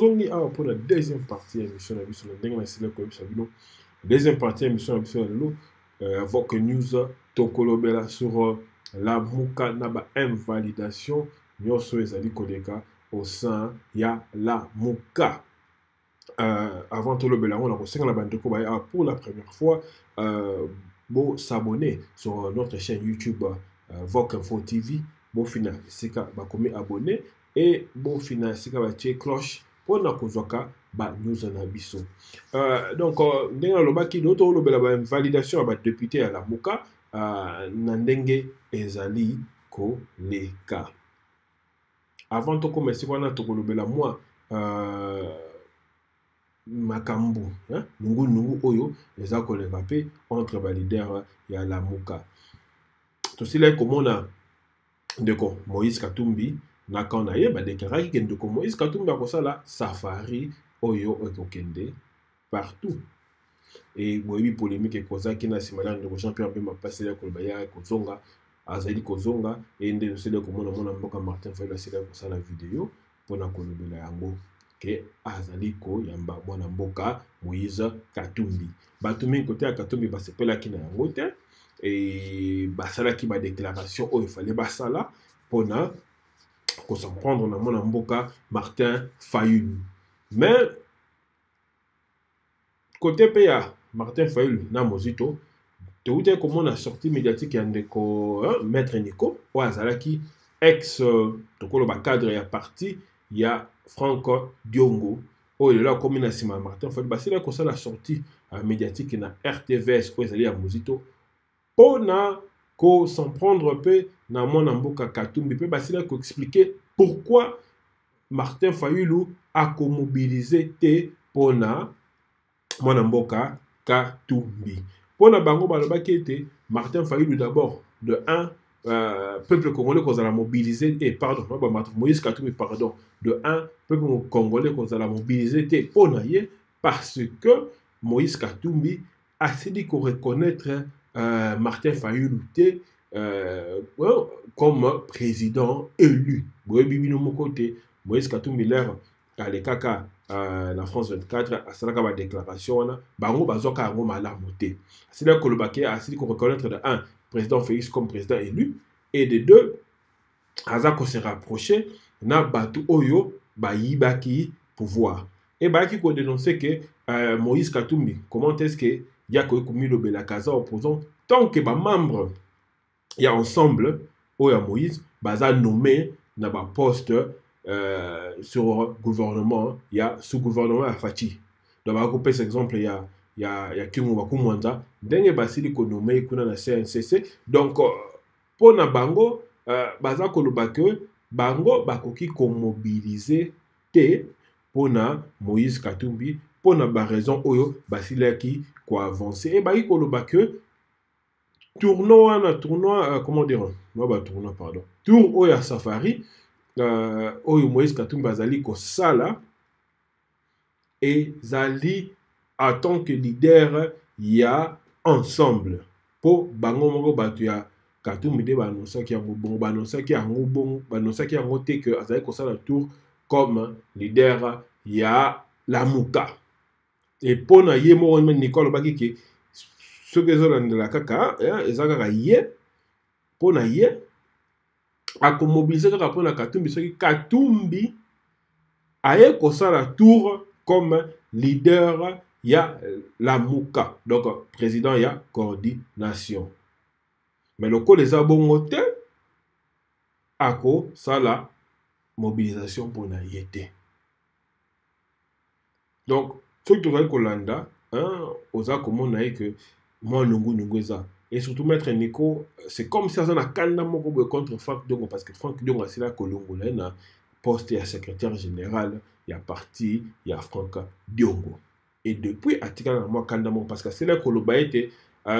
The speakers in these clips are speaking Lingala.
tozongi awa pour la deuxième partie de l'émission na biso ndenge na sila ko bisa bino deuxième partie de l'émission na biso lelo Vox News tokolobela sur la muka na ba invalidation nyoso ezali koleka au sein ya la muka. Avant tout le belango na kosenga na bandeko ba pour la première fois bo s'abonner sur notre chaîne YouTube Vox Info TV bo fina sika ba komi abonner et bo fina sika ba tie cloche pour na kozwaka ba news na biso. Donc ndenge lobaki d'autres lo bela ba validation ba député à la muka na ndenge ezali ko leka. Avant to commencer wana to kolobela moi makambu nungu oyo eza koleka pe entre ba leader ya la muka. To sila komona ndeko Moïse Katumbi na kana ye ba déclarer que ndeko Moïse Katumbi akosala safari oyo okokende partout. Et boyebi polémique kozaki na simala ndeko Jean-Pierre Bemba passer ko baya kozonga azali kozonga et ndeko sele komona mona mboka Martin Fayulu sele kosala vidéo pona kolobela yango ke azali ko yamba mwana mboka Moïse Katumbi. Batumbi côté ya Katumbi basepela ki na yango te et basala ki ba déclaration o il fallait basala pona ko s'en prendre na mwana mboka Martin Fayulu. Mais côté PA Martin Fayulu na Mozito tout est comme on a sorti médiatique ya ndeko maître Nico o azalaki ex tokolo ba cadre ya parti ya Franck Diongo o il là comme na sima Martin Fayulu basila ko ça la sortie médiatique na RTVS o ezali ya Mozito pona ko s'en prendre peu na mwana mboka Katumbi pe basila ko expliquer pourquoi Martin Fayulu a mobilisé te pona mwana mboka Katumbi. Pona bango balobaki ete Martin Fayulu d'abord de un peuple congolais qu'on a mobilisé et pardon Moïse Katumbi pardon de un peuple congolais qu'on a mobilisé te pona ye parce que Moïse Katumbi a dit qu'on reconnaître Martin Fayulu te comme président élu. Boye bibino mon côté Moïse Katumbi l'air à l'ékaka la France 24 à cela la déclaration bango bazoka yango malamu te. C'est là que le baquet a dit qu'on reconnaître de un président Félix comme président élu et de deux azako se rapprocher na batu oyo ba yibaki pouvoir et ba qui ko dénoncer que Moïse Katumbi comment est-ce que ya ko komi le belakaza opposant tant que ba membre ya ensemble oya Moïse baza nommé na ba poste sur gouvernement il y a sous gouvernement à Fati. Donc on peut par exemple il y a Kimu Bakumwanda ndenge basili ko nommé kuna na CNCC donc pona bango baza ko lobake bango bakoki ko mobiliser te pona Moïse Katumbi pona ba raison oyo basilaki ko avancer et ba ko lobake tournoi comment dire moi ba tournoi pardon tour oya safari oyo Moïse Katumbi azali ko sala et zali en tant que leader ya ensemble po bango moko batu ya Katumbi de banosaki yango bongo banosaki yango te que azali ko sala tour comme leader ya la muka et pona ye mo Nicole baki ke ce que zolandela kaka ezaka ye pona ye a mobiliser kaka pona Katumbi soki Katumbi aye kosala tour comme leader ya la muka donc président ya coordination mais le ko les abongo te ako sala mobilisation pona yete donc ce que tu vas kolanda oza komona que moi nungu eza. Et surtout, Maître Nico, c'est comme si on a kanda moko contre Franck Diongo parce que Franck Diongo c'est là Kolongola na poste à secrétaire général, il y a parti, il y a Franck Diongo. Et depuis atika na moi kanda moko parce que c'est là Koloba était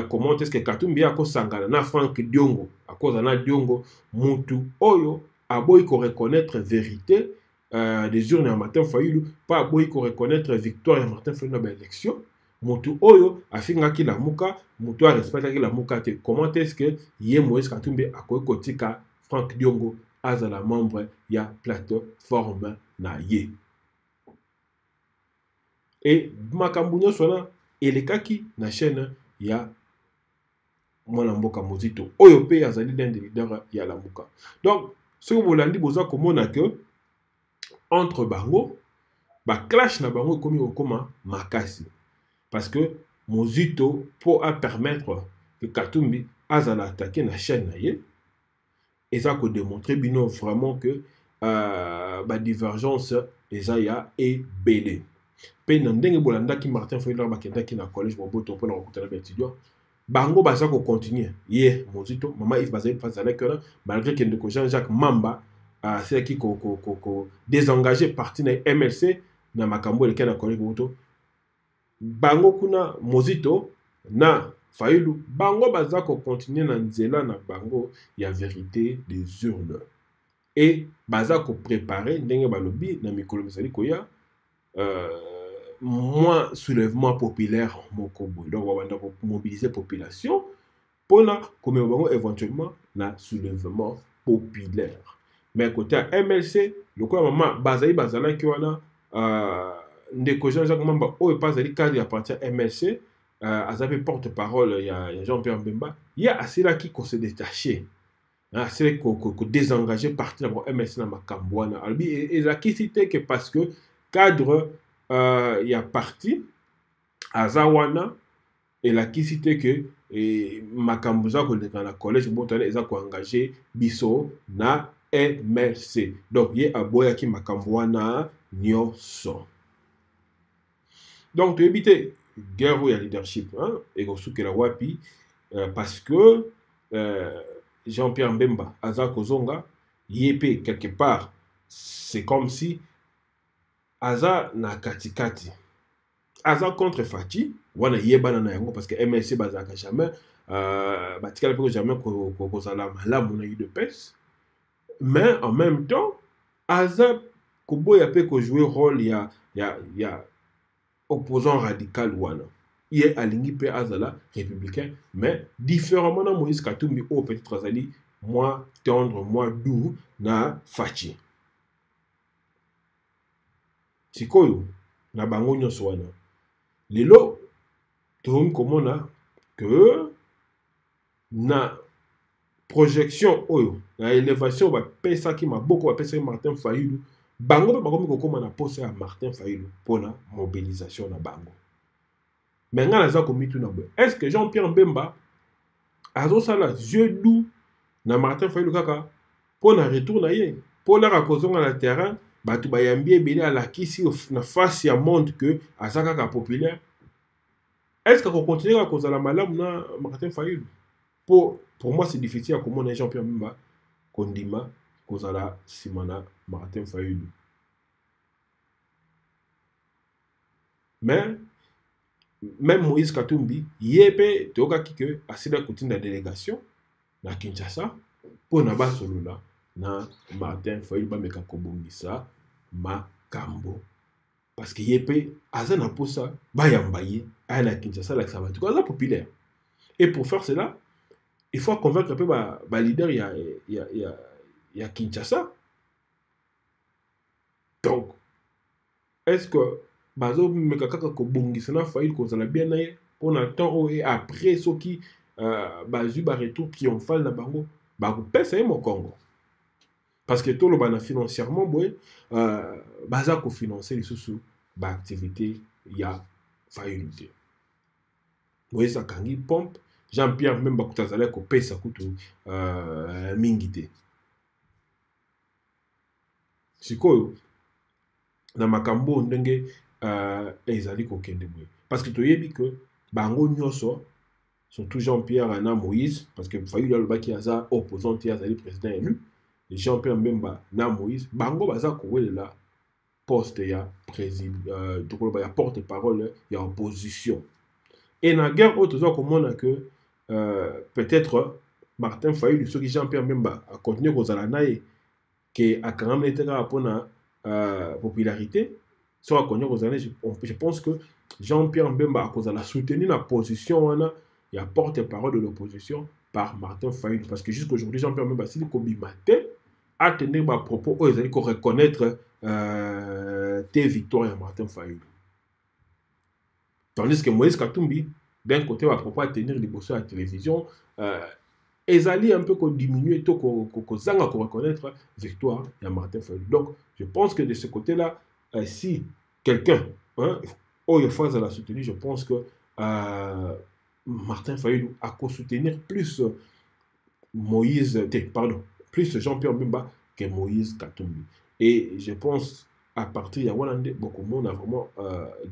comment est-ce que Katumbi a ko sangana na Franck Diongo à cause na Diongo mutu oyo aboy ko reconnaître vérité des urnes à Martin Fayulu pas aboy ko reconnaître victoire à Martin Fayulu dans l'élection. Mutu oyo afingaki la muka mutu a respectaki la muka te comment est-ce que ye Moïse Katumbi akoki kotika Franck Diongo azala membre ya plateforme na ye et makambo nyonso wana elekaki na chaîne ya mwana mboka Mozito oyo pe azali l'un des leaders ya Lamuka. Donc soki bolandi boza komona que entre bango ba clash na bango komi okoma makasi parce que Mozito pour permettre que Katumbi azala attaquer na chaîne na ye et ça ko démontrer bino vraiment que ba divergence eza ya ebele pe na ndenge bolandaki Martin Fayulu bakendaki na collège Mobutu pour na kokutana ba étudiant bango baza ko continuer ye Mozito mama if bazali pas avec que malgré que ndeko Jean-Jacques Mamba c'est qui ko désengagé parti na MLC na makambo lequel na collège Mobutu bango kuna Mozito na Fayulu bango baza ko continuer na nzela na bango ya vérité des urnes et baza ko préparer ndenge balobi na mikolo misali koya moins soulèvement populaire moko boy donc on va mobiliser population pour na comme bango éventuellement na soulèvement populaire mais côté MLC le quoi maman bazali bazala ki wana ndeko Jean-Jacques Mamba oyo pas ali cadre à partir MLC azape porte-parole il y a Jean-Pierre Mbemba il y a assez là qui se détacher c'est que désengager partir pour MLC na makambo wana albi et la qui cité que parce que cadre il y a parti azawana et la qui cité que makambo za ko leka na collège botale eza ko engager biso na MLC donc ye aboya ki makambo wana nyonso donc tu éviter guerre ou ya leadership hein et ko sukela wapi parce que Jean-Pierre Mbemba aza kozonga yepé quelque part c'est comme si aza na katikati aza contre Fachi wana yebana na yango parce que MLC bazaka jamais batikala pe jamais kozala malamu na UDPS mais en même temps aza koboya pe ko jouer rôle ya opposant radical wana il alingi pe azala républicain mais différemment na Moïse Katumbi ou peut-être azali moins tendre moins doux na Fachi sikoyo na bango nyonso wana lelo tomi komona que na projection oyo na élévation ba pesa ki maboko ba pesa Martin Fayulu bango ba komi kokoma na poste ya Martin Fayulu pona mobilisation na bango mais nga naza komitu na boy est-ce que Jean-Pierre Mbemba azo sala jeu doux na Martin Fayulu kaka pona retour na ye pona ka kozonga na terrain batu bayambi ebele alakisi na face ya monde que azaka ka populaire est-ce qu'on continue à causer la malamu na Martin Fayulu pour moi c'est difficile à comment Jean-Pierre Mbemba kondima causer la simana Martin Fayulu mais même Moïse Katumbi yepé toka kike asida kutinda délégation na Kinshasa pour na basolula na Martin Fayulu ba meka kobongisa makambo parce que yepé azana posa bayambaye à Kinshasa la sabatu ko populaire et pour faire cela il faut convaincre un peu ba leader ya Kinshasa donc est-ce que bazo meka kaka ko bongisa na Fayulu ko zala bien naye pour na temps et après ceux qui bazu ba retour triomphal na bango ba ko pesa e mo Congo parce que tout le bana financièrement boy baza ko financer les sous ba activité ya Fayulu te Moïse akangi pompe Jean-Pierre même bakutazala ko pesa kutu mingi te sikoyo na makambo ndenge ezali ko kende boy parce que toyebi que bango nyonso surtout Jean-Pierre na Moïse parce que Fayulu alobaki aza opposant te azali président élu Jean-Pierre Mbemba na Moïse bango baza ko welela poste ya président ya porte-parole ya opposition et na guerre autre zo komona que peut-être Martin Fayulu soki Jean-Pierre Mbemba a continué kozala naye que akangam neteka pona popularité soit connu kozala je pense que Jean-Pierre Mbemba a kozala soutenu la position wana ya porte-parole de l'opposition par Martin Fayulu parce que jusqu'aujourd'hui Jean-Pierre Mbemba s'il kobimate a tenir ma propos ils allaient reconnaître tes victoires à Martin Fayulu Tandis que Moïse Katumbi, d'un côté, va pouvoir tenir les bosses à la télévision, ezali un peu qu'on diminue, qu'on zanga qu'on reconnaître victoire de Martin Fayulu. Donc, je pense que de ce côté-là, si quelqu'un, hein, il faut la soutenir, je pense que Martin Fayulu a qu'à soutenir plus plus Jean-Pierre Bemba que Moïse Katumbi. Et je pense à partir de Wallande, beaucoup de monde a vraiment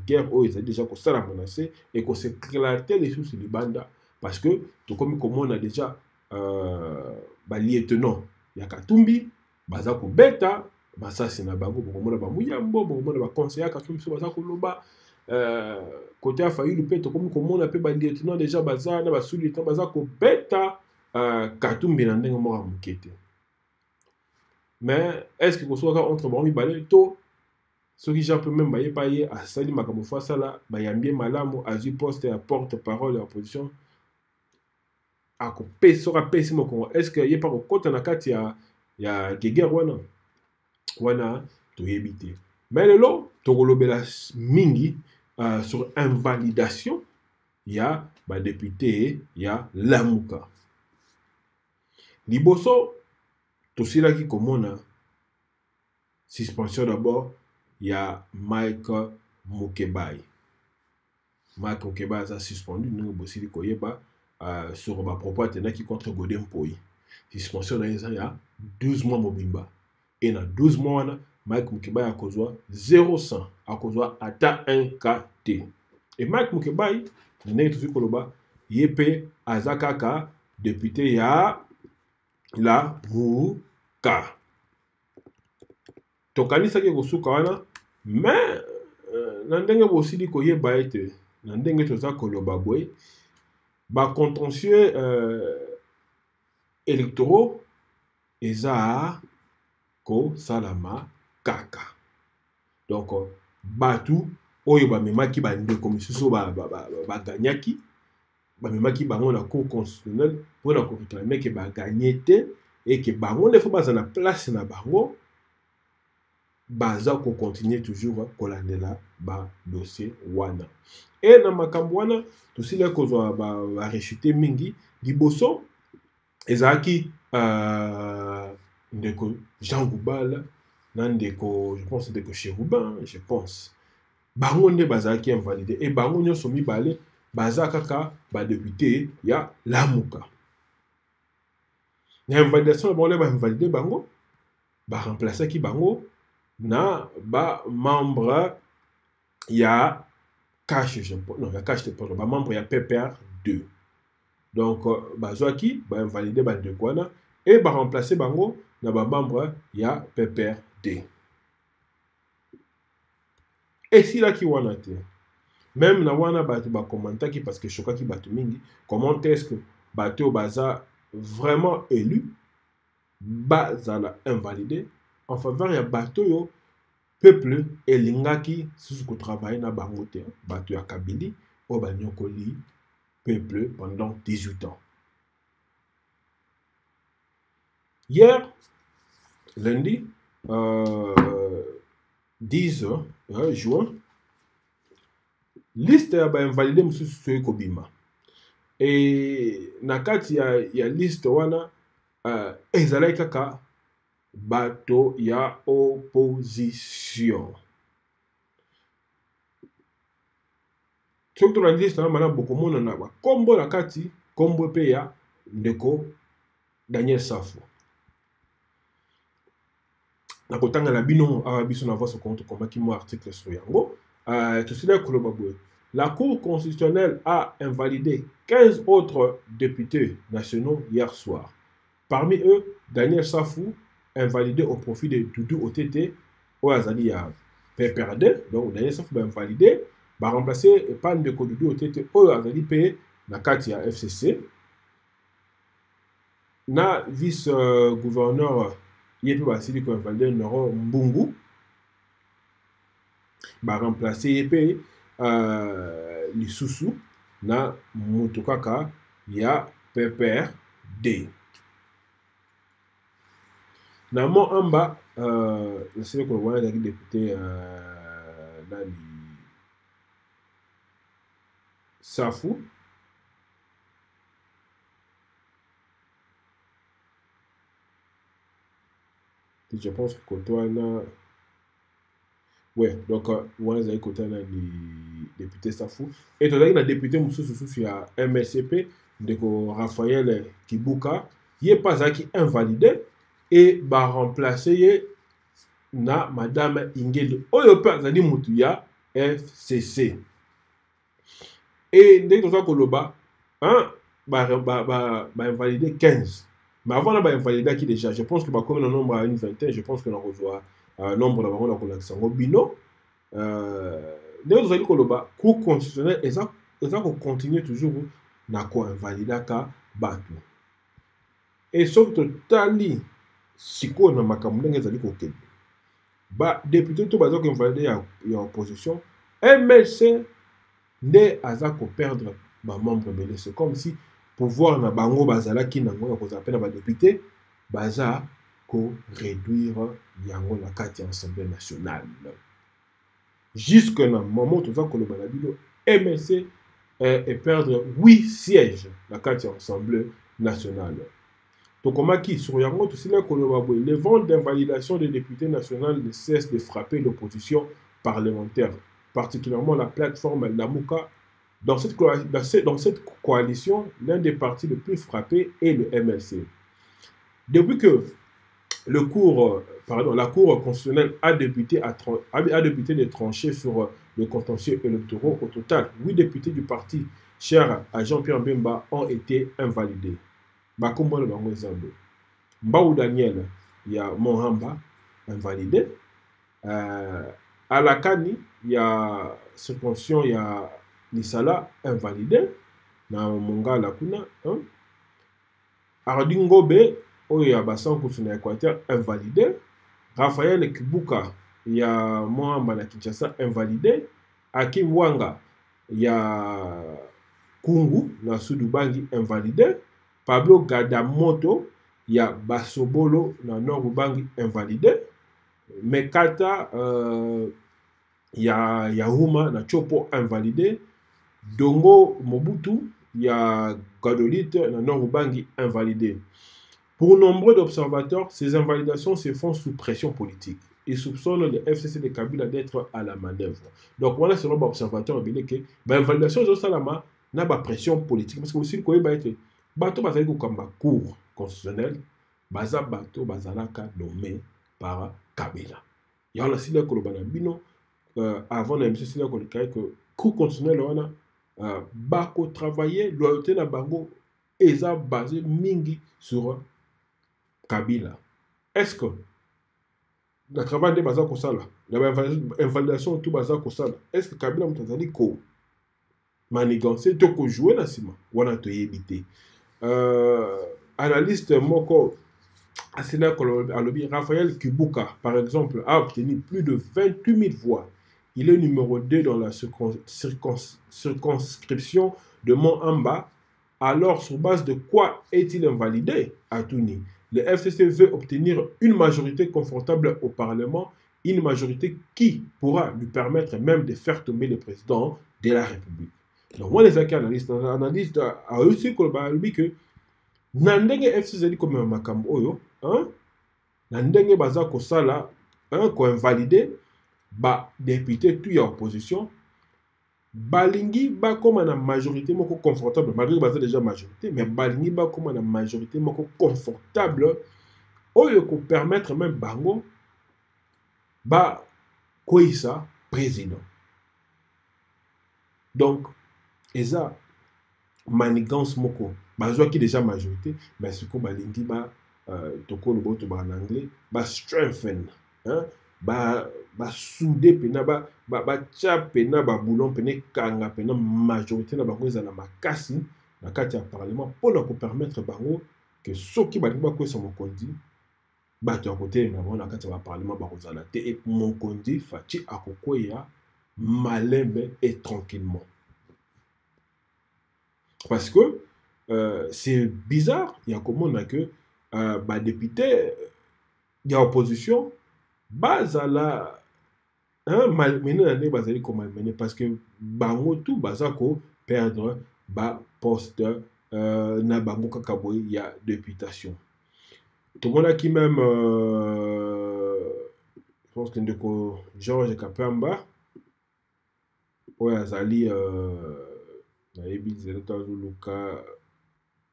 guerre où ils ont déjà qu'on menacé et qu'on s'est éclaté les sous les bandes parce que tout comme on a déjà lieutenant ya Katumbi, baza ko beta, basa sina bango beaucoup monde ba muyambo, beaucoup monde ba conseiller Katumbi so baza ko loba côté a failli le pète comme on a pe ba lieutenant déjà baza na ba sous-lieutenant baza ko beta Katumbi na ndenge moko mukete. Mais est-ce que vous soit entre bon mibale to ceux qui peut même baye paye à sali makambo fa sala bayambie malamu azu poste à porte-parole de l'opposition a ko pesora pesi moko est-ce que y pas ko kota na kati ya geger wana to yebite. Mais lelo to kolobela mingi sur invalidation ya ba député ya Lamuka. Liboso tosila ki komona suspension d'abord il y a Mike Mukebai. Mike Mukebai a suspendu nous bosili koyeba sur ma propos tenaki contre Godem Poi. Suspension il y a 12 mois mobimba. Et dans 12 mois Mike Mukebai a kozwa 0,100 a kozwa ata 1 KT. Et Mike Mukebai ndenge tuzi koloba yepe azakaka député ya la Muka. Tokanisa ke kosuka wana mais na ndenge bosili koyeba ete na ndenge toza koloba boye ba contentieux électoraux eza ko salama kaka. Donc batu oyo bamemaki bandeko misusu baganyaki bamemaki bango na cour constitutionnelle mpona koréclame ke baganye te et ke bango nde fo baza na place na bango baza ko continuer toujours kolandela ba dossier wana. Et na makambo wana tosila kozwa ba rechuter mingi liboso ezaki ndeko Jean Goubal na ndeko je pense ndeko Chérubin je pense bango nde bazaki invalidé et bango nyonso mibale baza kaka ba député ya Lamuka. Na invalidation ba ba invalidé bango ba remplacer ki bango na ba membre ya cache je pense non ya cache te ba membre ya PPR 2. Donc bazwaki ba invalider ba ndeko wana et ba remplacer bango na ba membre ya PPR 2. Et si là qui wana te même na wana ba commenter qui parce que chokaki batu mingi comment est-ce que bato baza vraiment élu bazala invalidé en faveur ya bato yo peuple elingaki sous ko travailler na bango te bato ya Kabili o banyokoli peuple pendant 18 ans. Hier lundi 10 juin liste ya ba invalidé mususu soyo kobima et na kati ya liste wana ezalaki kaka bato ya opposition. Soki to na liste na mana bokomona na ba kombo na kati kombo pe ya ndeko Daniel Safu. Na kotanga na bino biso na voix contre komaki mo article sur yango tosila koloba boye. La Cour constitutionnelle a invalidé 15 autres députés nationaux hier soir. Parmi eux, Daniel Safou, invalidé au profit de Doudou OTT, au Azali à PPRD. Donc, Daniel Safou va invalidé, va remplacer Pan de Doudou OTT, au Azali P, na Katia FCC. Na vice-gouverneur, Yépi Basili, qui a invalidé Noro Mbungu, va remplacer Yépi Lissousou, na Moutokaka, ya PPRD. Na mo amba je sais que le député Safou. Je pense que Kotoana. Ouais, donc, on a côté le député Safou. Et tu as le député Moussou il y a MSCP, de Raphaël Kibuka, il n'est pas qui invalidé et va remplacer na Madame Ingele. Oyopa Zali Moutuya FCC. Et dès que tu as Koloba, va invalider 15. Mais avant, on va invalider qui déjà. Je pense que comme le nombre à une vingtaine, je pense que l'on reçoit un nombre d'avant dans le Bino. Dès que vous allez Koloba, cours constitutionnel, et ça continue toujours na ko invalida ka batu. Et sauf que tali siko na makambo ndenge ezali kokende. Ba député to bazo ko invalider ya opposition, MLC nde aza ko perdre ba membre belé. C'est comme si pouvoir na bango bazala ki nango ya kozapela ba député baza ko réduire yango na kati ya Assemblée nationale. Jusque na moment tout ça que le balabino MLC et perdre 8 sièges la carte de l'Assemblée nationale. Donc, comment qui sur Yango, tout cela les vents d'invalidation des députés nationaux ne cessent de frapper l'opposition parlementaire, particulièrement la plateforme Lamouka. Dans cette coalition, l'un des partis les plus frappés est le MLC. Depuis que la Cour constitutionnelle a débuté de trancher sur les contentieux électoraux, au total, 8 députés du parti cher à Jean-Pierre Bemba ont été invalidés. Bakumbo le Bango Zambo. Mbaou Daniel, il y a Mohamba, invalidé. À la Kani, il y a circonscription, il y a Nisala, invalidé. Dans Monga Lakuna. Ardingobe, il y a Bassan Koussuna Équateur, invalidé. Raphaël Kibuka, il y a Mohamba na Kinshasa, invalidé. Hakim Wanga, il y a Kungu, na Sudubangi, invalidé. Pablo Gadamoto, il y a Basobolo, na Norubangi, invalidé. Mekata, il y a Yahuma, na Chopo, invalidé. Dongo Mobutu, il y a Gadolite, na Norubangi, invalidé. Pour nombre d'observateurs, ces invalidations se font sous pression politique. Ils soupçonnent le FCC de Kabila d'être à la manœuvre. Donc, voilà, selon l'observateur, il dit que l'invalidation de Salama n'a pas pression politique. Parce que aussi, le Koye va être bateau basali comme cour constitutionnel, baza bateau bazalaka nommé par Kabila. Il y a aussi le Kolobana avant la MCC, que cour constitutionnel, on a bako travailler, loyauté na bango, et ça basé mingi sur Kabila. Est-ce que le travail de Baza Kosala, l'invalidation de tout Baza Kosala, est-ce que Kabila Moutazali ko manigancé, to ko jouer na sima, wana to yebité. Analyste Moko Asena Alobi, Raphaël Kibuka, par exemple, a obtenu plus de 28 000 voix. Il est numéro 2 dans la circonscription de Mont-Amba. Alors, sur base de quoi est-il invalidé à Touni? Le FCC veut obtenir une majorité confortable au Parlement, une majorité qui pourra lui permettre même de faire tomber le président de la République. Donc, moi, les analystes a aussi que Nandenge FCC dit comme un makam oyo, Nandenge baza ko sala, ko invalidé, ba député tout ya opposition, balingi ba comme na majorité moko confortable, malgré baza déjà majorité, mais balingi ba comme na majorité moko confortable, oyo ko permettre même bango, ba koisa président. Donc, eza manigance moko. Bazo qui déjà majorité, mais ce qu'on balingi ba toko le boto ba en anglais, ba strengthen, ba soudé pena ba tcha pena ba boulon pena kanga pena majorité na bango za na makasi na kati ya parlement pour leur permettre bango que ceux qui balingi ba ko so mokondi ba to côté na bona kati ya parlement ba kozala te et mokondi fachi akokoya malembe et tranquillement. Parce que c'est bizarre, il y a comment on a que député, il y a opposition, parce que bango tout bazako perdre ba poste na bango kaka boye ya députation. Tomonaki même je pense que ndeko Georges Kapamba oyo azali nayebi zelo tazoluka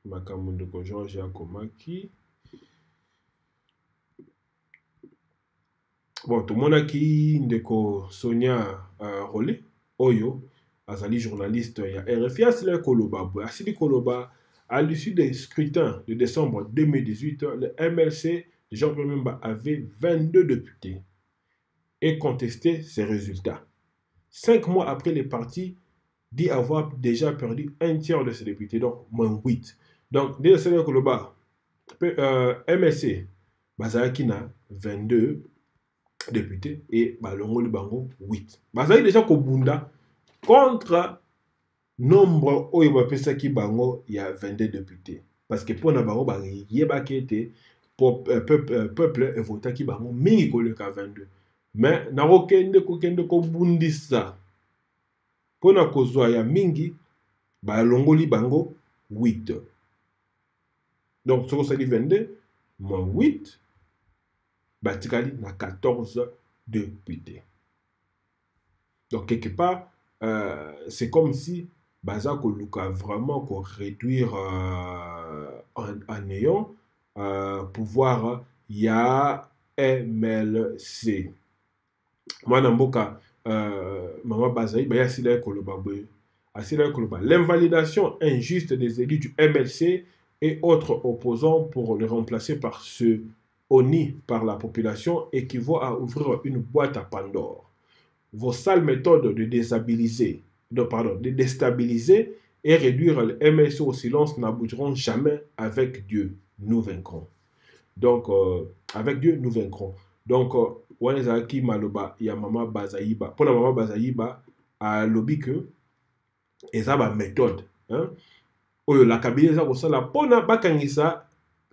makambo ndeko Georges akomaki. Bon, tomonaki ndeko Sonia Rolé oyo azali journaliste ya RFI asili koloba boye asili koloba à l'issue des scrutins de décembre 2018 le MLC de Jean-Pierre Bemba avait 22 députés et contesté ces résultats. 5 mois après, les partis dit avoir déjà perdu un tiers de ses députés, donc moins 8. Donc, dès le Sénat Koloba, MLC, Bazaki na 22 députés et Balongo Libango 8. Bazaki déjà Kobunda contre nombre oyo bapesaki bango il y a 22 députés. Parce que pour na bango yebaki ete peuple evotaki bango mingi koleka 22. Mais nakokende kobundisa pona kozwa ya mingi balongoli bango 8. Donc soko sali 22 moins 8 batikali na 14 députés. Donc quelque part c'est comme si baza koluka vraiment ko réduire en néant pouvoir ya MLC. Mwana mboka Mama Bazaï baya sila koloba boye asila koloba l'invalidation injuste des élus du MLC et autres opposants pour le remplacer par ceux honnis par la population équivaut à ouvrir une boîte à Pandore. Vos sales méthodes de déstabiliser et réduire le MLC au silence n'aboutiront jamais. Avec Dieu nous vaincrons. Donc avec Dieu nous vaincrons. Donc Wanezaki Maloba ya Mama Bazaïba. Pour la Mama Bazaïba, à lobby que eza ba méthode. Oyo la kabine za kosala pona bakangisa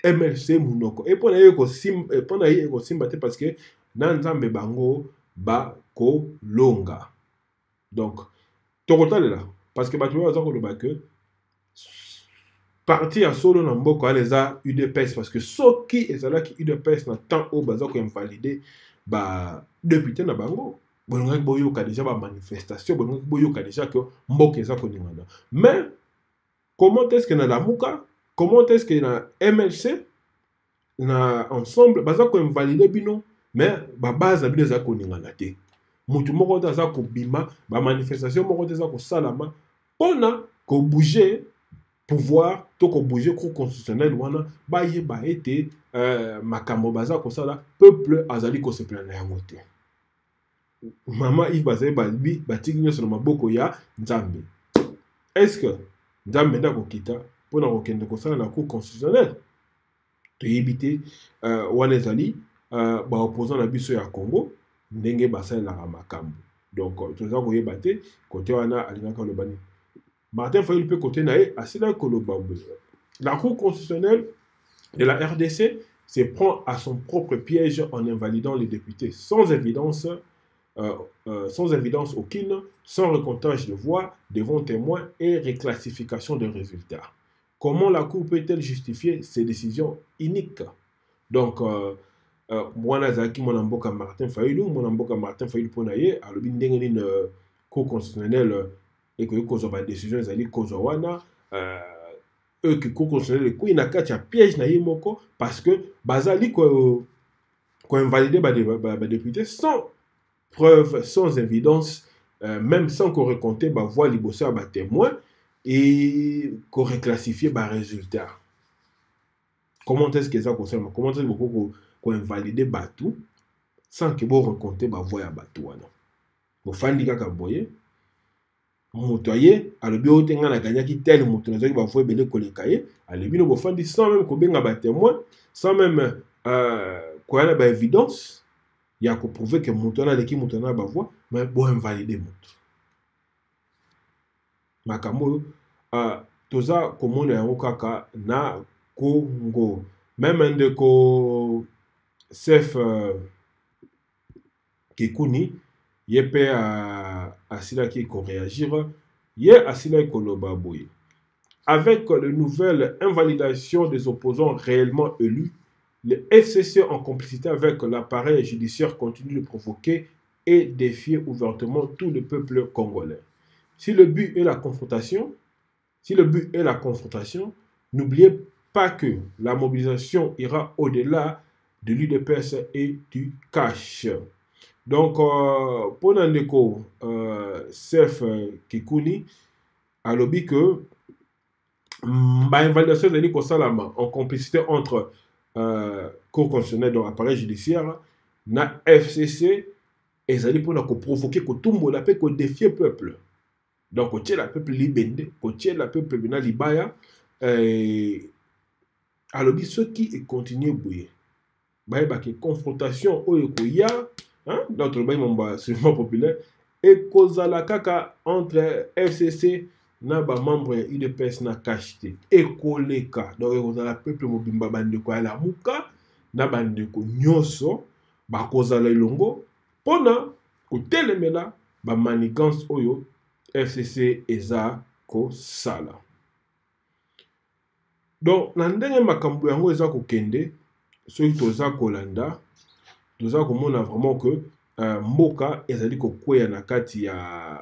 MLC munoko. Et pona yeko simba te parce que na nzambe bango ba ko longa. Donc tokotale là parce que batu baza koloba que parti à solo na mboko aleza UDPS parce que soki ezalaki UDPS na temps au baza ko invalider ba député na bango bolonga boyoka déjà ba manifestation bolonga boyoka déjà que mboka eza ko ningana. Mais comment est-ce que na lamuka, comment est-ce que na MLC na ensemble baza ko invalider bino mais ba base bino eza ko ningana te. Mutu moko eza ko bima ba manifestation moko eza ko salama pona ko bouger pouvoir to ko bouger cour constitutionnel wana ba yeba ete makambo baza ko sala peuple azali ko se plaindre yango te. Mama Yves Bazaï Balbi batiki nyoso na maboko ya Nzambe. Est-ce que Nzambe nda kokita pona kokende ko sala na cour constitutionnelle to yebite wana ezali ba opposant na biso ya Congo ndenge basalelaka makambo. Donc toza koyeba te kote wana alingaka lobani. Martin Fayulu peut côté nae asila koloba. La Cour constitutionnelle de la RDC se prend à son propre piège en invalidant les députés sans évidence aucune, sans recomptage de voix devant témoins et réclassification de résultats. Comment la Cour peut-elle justifier ces décisions iniques? Donc mwana zaki mwana mboka Martin Fayulu ponaye alobi ndenge nini Cour constitutionnelle et que cause ba décision ezali cause wana eux que Cour constitutionnelle ko ina kati ya piège na yimoko parce que bazali ko invalider ba député sans preuve, sans évidence, même sans qu'on recompte ba voix liboso ba témoin et qu'on réclassifie ba résultat. Comment est-ce que ça concerne? Comment est-ce qu'on invalider batou sans que vous recompte ba voix ya batou wana? Bo fandi kaka boye motoye alobi otenga na ganyaki tel moto nazaki ba voix belé koleka ye alobi no bo fandi sans même ko benga ba témoin, sans même quoi na ba évidence. Il y a prouver que Moutona l'équipe Moutona ba voix mais bon invalider Moutou. Makambo toza komona yango kaka na Congo. Même un de ko chef Kekuni yepe a sila ki ko réagir Hier, Asila Koloba Boye. Avec la nouvelle invalidation des opposants réellement élus, le FCC, en complicité avec l'appareil judiciaire, continue de provoquer et défier ouvertement tout le peuple congolais. Si le but est la confrontation, n'oubliez pas que la mobilisation ira au-delà de l'UDPS et du cash. Donc, pour Nandeko, Sef Kikuni, a lobby que invalidation en complicité entre Cour constitutionnelle, donc appareil judiciaire, na FCC, et ça pour provoquer que tout le monde appelle que défier le peuple. Donc, quand le peuple libende, quand le peuple bina libaya, alors ceux qui continuent à bouiller, bah confrontation au ya, dans le bail sûrement populaire, et cause la kaka entre FCC na ba membre UDPS na kashite et koleka. Donc cause la peuple mobimba bande ko ala muka na bande ko nyoso ba cause la ilongo pona ko telemela ba manigance oyo FCC eza ko sala. Donc na ndenge makambo yango eza ko kende soki toza kolanda toza komona vraiment que mboka ezali ko kweya na kati ya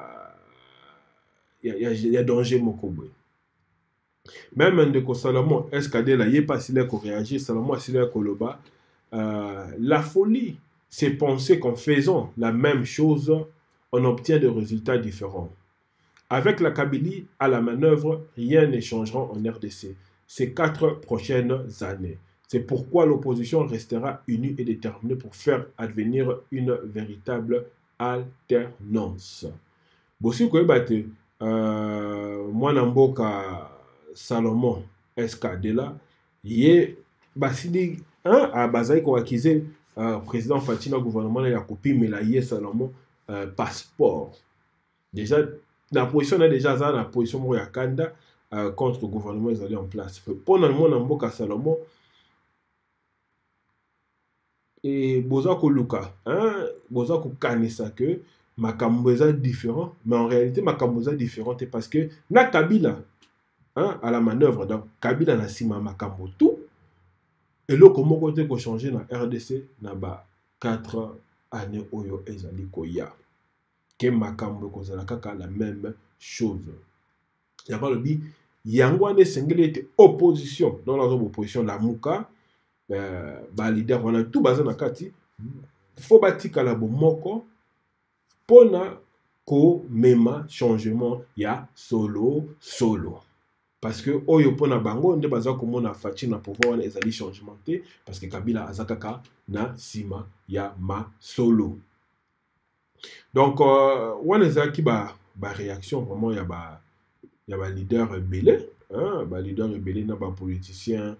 danger moko boye. Même ndeko Salomon SKD la ye pas s'il ko réagir Salomon s'il koloba la folie c'est penser qu'en faisant la même chose on obtient des résultats différents. Avec la Kabylie à la manœuvre, rien ne changera en RDC ces 4 prochaines années. C'est pourquoi l'opposition restera unie et déterminée pour faire advenir une véritable alternance. Bossi Koebate, moi Namboka Salomon SKD yé basidi a bazai ko akize président Fatina gouvernement ya copie mais la yé Salomon passeport. Déjà la position est déjà ça la position ya Kanda contre le gouvernement ils allaient en place. Pendant moi Namboka Salomon et Bozako Luka, Bozako Kanisa que makambo eza différent, mais en réalité makambo eza différente parce que na Kabila à la manœuvre donc Kabila na sima makambo tout et là comment côté ko changer na RDC na ba 4 années oyo ezali koya que makambo ko zala kaka la même chose. Ya ba lobi yango ane sengeli était opposition dans la zone opposition la muka ba leader wana tout bazana na kati faut batika la bomoko pona ko mema changement ya solo parce que oyo pona bango nde baza ko mona fati na pouvoir wana ezali changement te parce que Kabila azakaka na sima ya ma solo. Donc wana ezaki ba réaction vraiment ya ba leader belé ba leader belé na ba politicien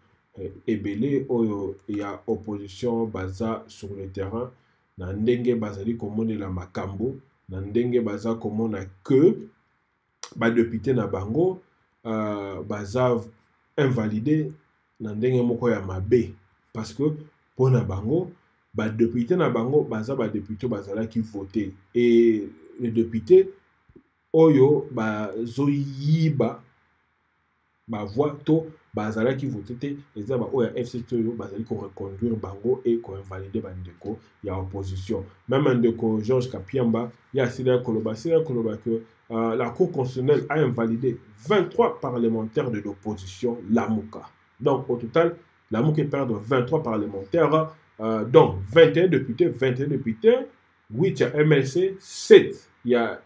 ebele oyo ya opposition baza sur le terrain na ndenge bazali komonela makambo na ndenge baza komona que ba député na bango baza invalidé na ndenge moko ya mabe parce que pona bango ba député na bango baza ba député bazala ki voter et les députés oyo bazoyiba ba voix to bazala ki voter te eza ba oya FCT oyo bazali ko reconduire bango et ko invalider bandeko ya opposition. Même ndeko Georges Kapiamba ya sila koloba que la Cour constitutionnelle a invalidé 23 parlementaires de l'opposition Lamuka. Donc au total Lamuka perd 23 parlementaires dont 21 députés, 8 il y a MLC, 7 il y a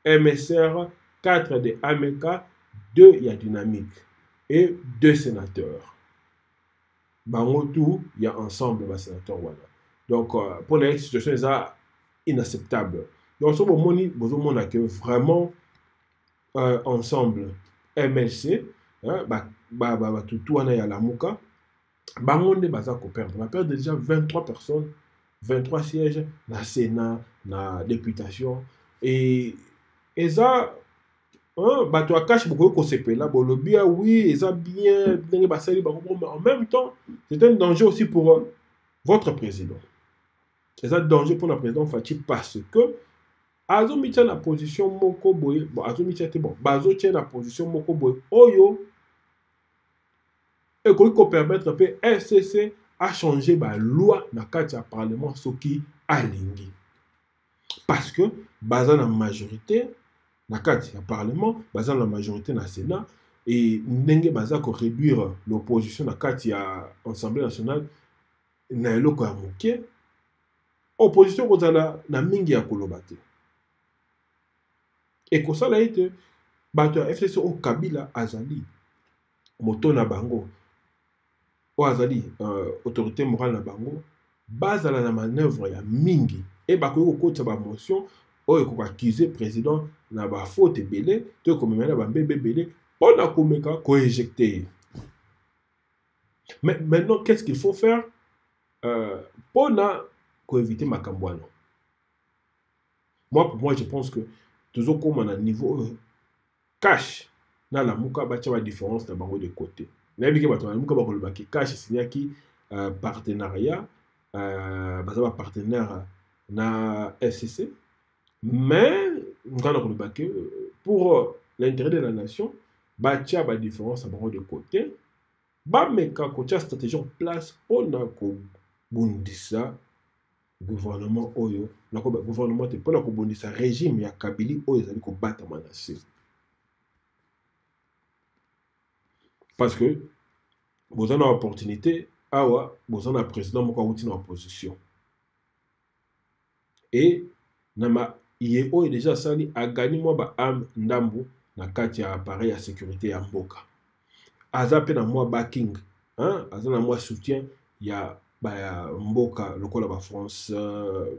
MSR, 4 de AMK, 2 il y a Dynamique et 2 sénateurs. Bango tout, il y a ensemble les sénateurs. Voilà. Donc, pour la situation, c'est inacceptable. Donc, ce moment, vous avez que vraiment ensemble, MLC, tout on est à la Mouka, bango ne baza ko perdre. On a perdu déjà 23 personnes, 23 sièges, dans le Sénat, dans la députation. Et ça, bato akash beaucoup ko sepela bolobia oui ça bien mais en même temps c'est un danger aussi pour votre président. C'est un danger pour le président Fachi parce que azo mitia na position moko boye bon azo mitia te bon bazo tia na position moko boye oyo et qu'on permettre pe FCC a changé ba loi na kati ya parlement soki alingi parce que baza na majorité na kati ya parlement baza na majorité na Sénat et ndenge baza ko réduire l'opposition na kati ya Assemblée nationale na eloko ya moke opposition kozala na mingi ya koloba te et kosala ete bato ya FCC o Kabila azali moto na bango o azali autorité morale na bango bazala na manœuvre ya mingi et bakoki kokotisa bamotion oyo ekokakize président na bafaute ebele to ekomemela bambebe ebele mpona komeka koéjecte. Mais maintenant, qu'est-ce qu'il faut faire pour éviter makambo wana? Moi, pour moi, je pense que toujours comme on a un niveau cash na la muka bacha ba différence na bango de côté. Na biki bato na muka ba koloba ki cash signaki partenariat baza ba partenaire na FCC mais ngana koloba que pour l'intérêt de la nation bacha ba différence na bango de côté ba meka ko tia stratégie en place on a ko bundisa gouvernement oyo na ko gouvernement te pona ko bundisa régime ya Kabila oyo ezali ko bata manase. Parce que vous avez une opportunité, vous avez un président qui est en opposition. Et il est déjà sali a gagné moi am ndambu na kati ya appareil ya sécurité ya mboka. Aza pe na moi backing, hein, aza na moi soutien ya mboka lokola ba France,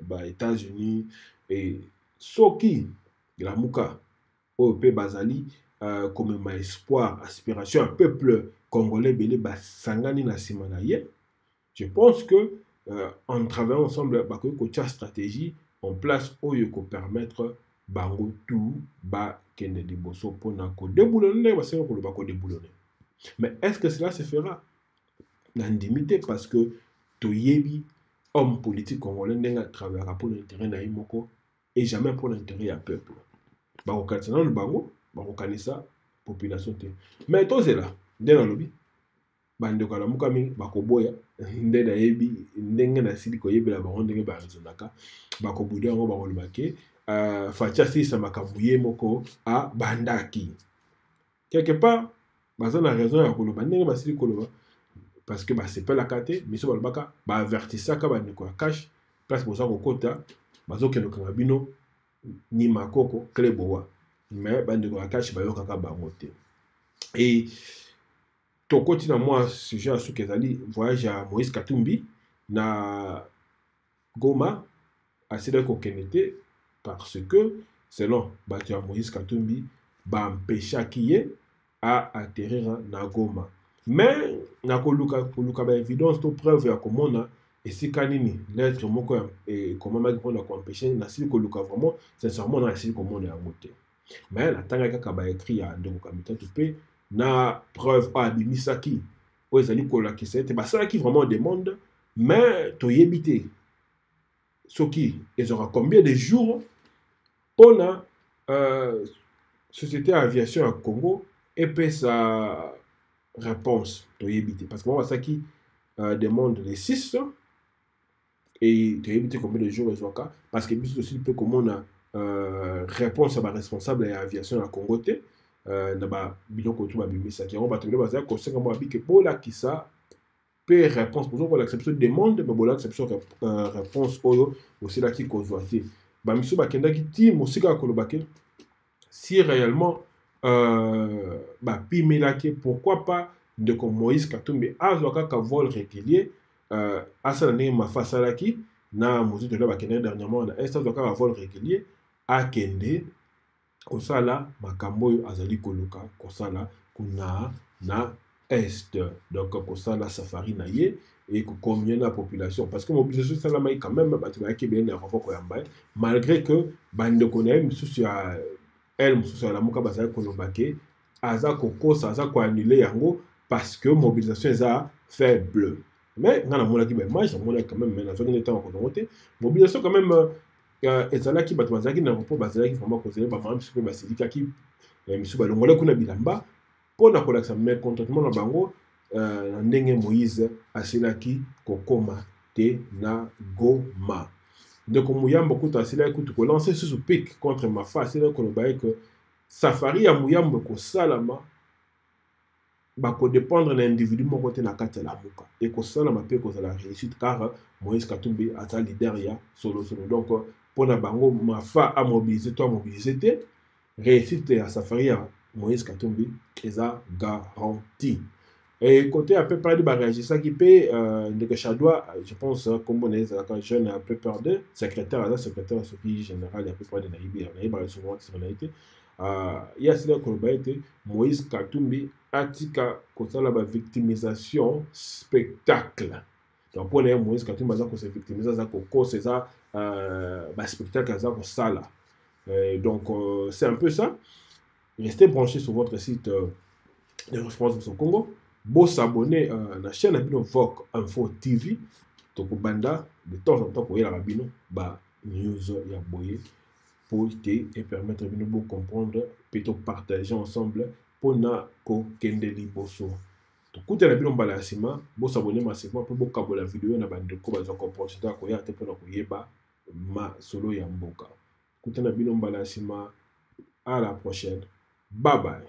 ba États-Unis et soki la muka o pe bazali comme ma espoir, aspiration, un peuple congolais belé basangani na simanaye. Je pense que en travaillant ensemble, bakoy ko tia stratégie en place oyo ko permettre bango tout ba kende liboso pona ko déboulonner ba seko ko ba ko déboulonner. Mais est-ce que cela se fera? N'indimité parce que toyebi homme politique congolais n'enga travaillera pour l'intérêt na imoko et jamais pour l'intérêt ya peuple. Ba ko katsana le bango bakokanisa population te mais tozela nde na lobi bandeko la muka mingi bakoboya nde na yebi ndenge na sili koyebela bango ndenge barazonaka bakobude yango bakolobake fatia sisa makambo ye moko a bandaki quelque part baza na raison ya koloba ndenge basili koloba parce que basepelaka te miso balobaka baavertisaka bandeko ya cash place boza kokota bazokendokanga bino ni makoko klebowa mais bandeko ya cash bayokaka bango te. Et tokoti na moi sujet asu kezali voyage à Moïse Katumbi na Goma asile ko kenete parce que selon bato ya Moïse Katumbi ba empêchaki ye a atterrir na Goma mais na koluka ba évidence to preuve ya komona esika nini lettre moko et comment maki pona ko empêcher na sili koluka vraiment sincèrement na sili komona ya moté. Mais la tanga kaka ba écrit ya ndeko kamita tupé na preuve abimisaki o ezali kola ki c'était ba ça qui vraiment demande mais to yebité soki ils aura combien de jours on a société aviation à Congo et puis sa réponse to yebité parce que moi ça qui demande les 6 et to yebité combien de jours ils aura parce que bis aussi peut comme on a réponse à ma responsable à l'aviation à Congo na ba biloko tout ba bimisa ki on ba tebele baza ko senga mo abike bola ki ça peut réponse pour l'acception demande mais bola acception réponse oyo aussi là qui convoité ba miso ba kenda ki ti mosika ko lobake si réellement ba pimela ki pourquoi pas de comme Moïse Katumbi azwaka ka vol régulier asala ne ma fasala ki na mozito là ba kenda dernièrement na est azwaka ka vol régulier a kende kosala makambo oyo azali koluka kosala kuna na est donc kosala safari na ye et combien la population parce que mobilisation salama quand même bato ba kebe na roko ya mbaye malgré que bande konaye misusu ya elle misusu ya la muka bazali kolobake aza kokosa aza ko annuler yango parce que mobilisation est faible mais ngana mona ki ba image mona quand même na zoki neta ko noter mobilisation quand même ezalaki bato bazalaki na repos bazalaki vraiment kozela bamama misu mpe basilikaki misu balongolaki kuna bilamba mpona kolakisa mécontentement na bango na ndenge Moïse asilaki kokoma te na Goma. ndeko Muyamba kuta asilaki kutu kolancer susu pic contre Mafa asilaki koloba ye ke safari ya Muyamba ekosalama bakodépendre na individu moko te na kati ya lamuka ekosalama mpe ekozala réussite car Moïse Katumbi aza leader ya solo donc mpona bango Mafa amobilize to amobilize te réussite ya safari ya Moïse Katumbi eza garanti. Et côté à peu près de bagage, ça qui paye, de Chadoua, je pense, comme on est jeune, à peu près de secrétaire, ce qui général, à peu près de Naïbi, souvent, il y a cela qu'on a été Moïse Katumbi, Atika, côté la victimisation spectacle. Donc, pour les Moïse Katumbi, c'est victimisation, c'est ça, spectacle, ça, là. Donc, c'est un peu ça. Restez branchés sur votre site de référence de Congo. Bon s'abonner à la chaîne Abino Vogue Info TV. Donc, banda de temps en temps, la Rabino, news ya boye pour et permettre de nous comprendre, plutôt partager ensemble pour na ko kende liboso. Donc, quand la Rabino balasima, bon s'abonner massivement pour beaucoup la vidéo na bande ko bazo comprendre ça ko ya te pour ko yeba ma solo ya mboka. Quand la Rabino balasima, à la prochaine. Bye bye.